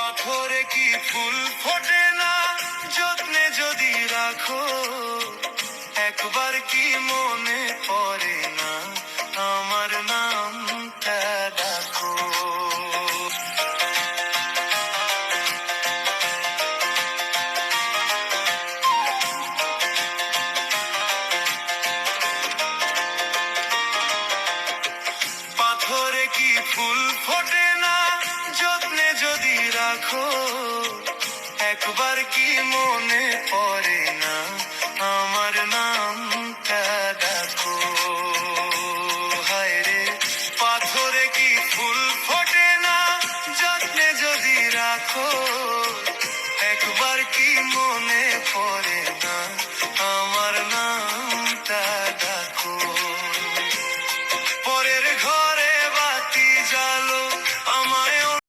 পাথরে কি ফুল ফোটে না যত্নে যদি রাখো, একবার কি মনে পড়ে না আমার নামটা ডাকো। পাথরে কি ফুল ফোটে না যত্নে যদি রাখো, একবার কি মনে পড়ে না আমার নামটা ডাকো। হায় রে, পাথরে কি ফুল ফোটে না যত্নে যদি রাখো, একবার কি মনে পড়ে